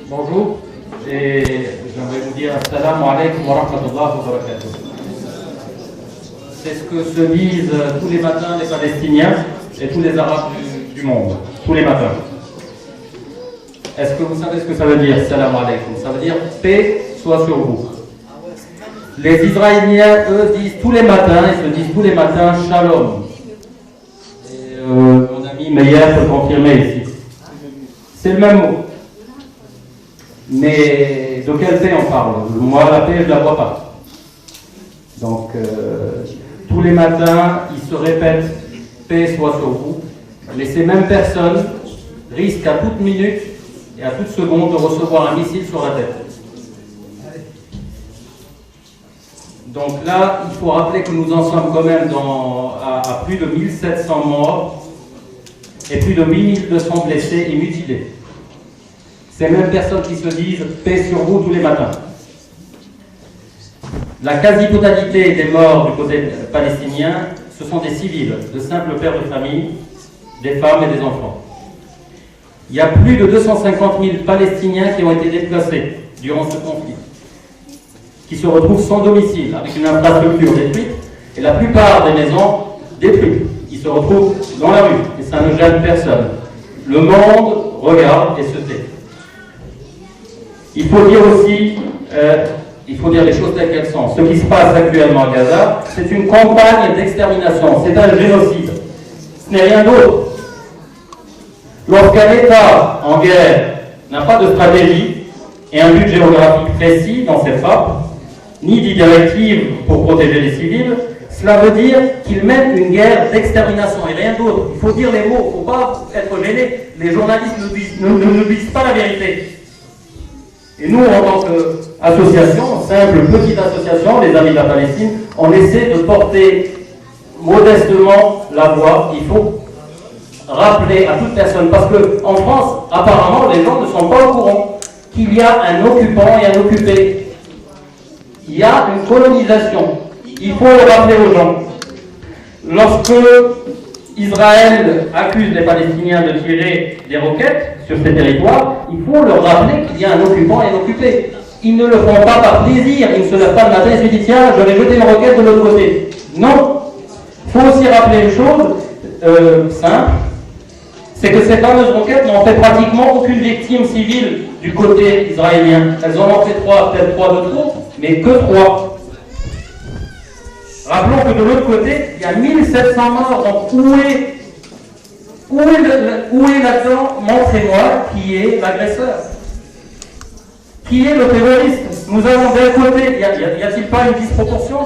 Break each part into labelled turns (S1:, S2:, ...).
S1: Bonjour, et j'aimerais vous dire Assalamu alaikum wa rahmatullahi wa barakatuh. C'est ce que se disent tous les matins les Palestiniens et tous les Arabes du monde, tous les matins. Est-ce que vous savez ce que ça veut dire, Assalamu alaikum? Ça veut dire paix soit sur vous. Les Israéliens, eux, disent tous les matins, ils se disent tous les matins Shalom. Et mon ami Meyer peut confirmer ici. C'est le même mot. Mais de quelle paix on parle? Moi, la paix, je ne la vois pas. Donc, tous les matins, ils se répètent paix soit sur vous. Mais ces mêmes personnes risquent à toute minute et à toute seconde de recevoir un missile sur la tête. Donc là, il faut rappeler que nous en sommes quand même à plus de 1700 morts et plus de 8200 blessés et mutilés. Ces mêmes personnes qui se disent paix sur vous tous les matins. La quasi-totalité des morts du côté palestinien, ce sont des civils, de simples pères de famille, des femmes et des enfants. Il y a plus de 250 000 Palestiniens qui ont été déplacés durant ce conflit, qui se retrouvent sans domicile, avec une infrastructure détruite, et la plupart des maisons détruites. Ils se retrouvent dans la rue, et ça ne gêne personne. Le monde regarde et se tait. Il faut dire aussi, il faut dire les choses telles qu'elles sont. Ce qui se passe actuellement à Gaza, c'est une campagne d'extermination, c'est un génocide. Ce n'est rien d'autre. Lorsqu'un État en guerre n'a pas de stratégie et un but géographique précis dans ses frappes, ni de directive pour protéger les civils, cela veut dire qu'il mène une guerre d'extermination et rien d'autre. Il faut dire les mots, il ne faut pas être gêné. Les journalistes ne disent pas la vérité. Et nous, en tant qu'association, simple petite association, les Amis de la Palestine, on essaie de porter modestement la voix. Il faut rappeler à toute personne, parce qu'en France, apparemment, les gens ne sont pas au courant qu'il y a un occupant et un occupé. Il y a une colonisation. Il faut le rappeler aux gens. Lorsque Israël accuse les Palestiniens de tirer des roquettes sur ces territoires, il faut leur rappeler qu'il y a un occupant et un occupé. Ils ne le font pas par plaisir. Ils ne se lèvent pas le matin et se disent tiens, je vais jeter une roquette de l'autre côté. Non. Il faut aussi rappeler une chose simple, c'est que ces fameuses roquettes n'ont fait pratiquement aucune victime civile du côté israélien. Elles en ont fait 3, peut-être 3 de trop, mais que 3. Rappelons que de l'autre côté, il y a 1700 morts. Donc où est là-dedans? Montrez-moi qui est l'agresseur. Qui est le terroriste? Nous avons d'un côté, y a-t-il pas une disproportion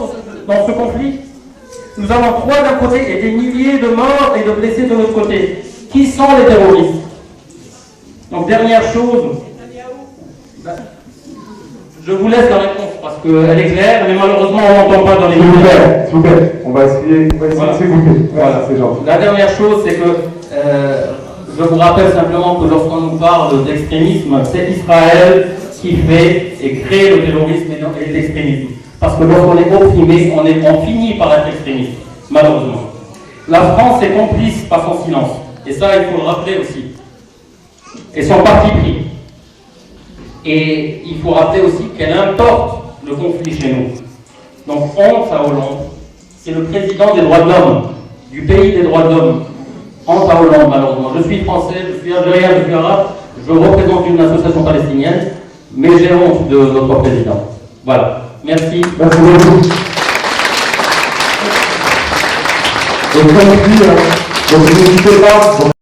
S1: dans ce conflit? Nous avons 3 d'un côté et des milliers de morts et de blessés de l'autre côté. Qui sont les terroristes? Donc dernière chose, je vous laisse la réponse parce qu'elle est claire, mais malheureusement on n'entend pas dans les médias.
S2: S'il vous plaît, on va essayer
S1: Voilà.
S2: s'il vous plaît. Voilà, c'est gentil.
S1: La dernière chose, c'est que je vous rappelle simplement que lorsqu'on nous parle d'extrémisme, c'est Israël qui fait et crée le terrorisme et l'extrémisme. Parce que lorsqu'on est opprimé, on finit par être extrémiste, malheureusement. La France est complice par son silence. Et ça, il faut le rappeler aussi. Et son parti pris. Et il faut rappeler aussi qu'elle importe le conflit chez nous. Donc, honte à Hollande. C'est le président des droits de l'homme, du pays des droits de l'homme. Honte à Hollande, malheureusement. Je suis français, je suis algérien, je suis arabe, je représente une association palestinienne, mais j'ai honte de notre président. Voilà. Merci.
S2: Merci beaucoup. Donc, comme je dis, donc n'hésitez pas.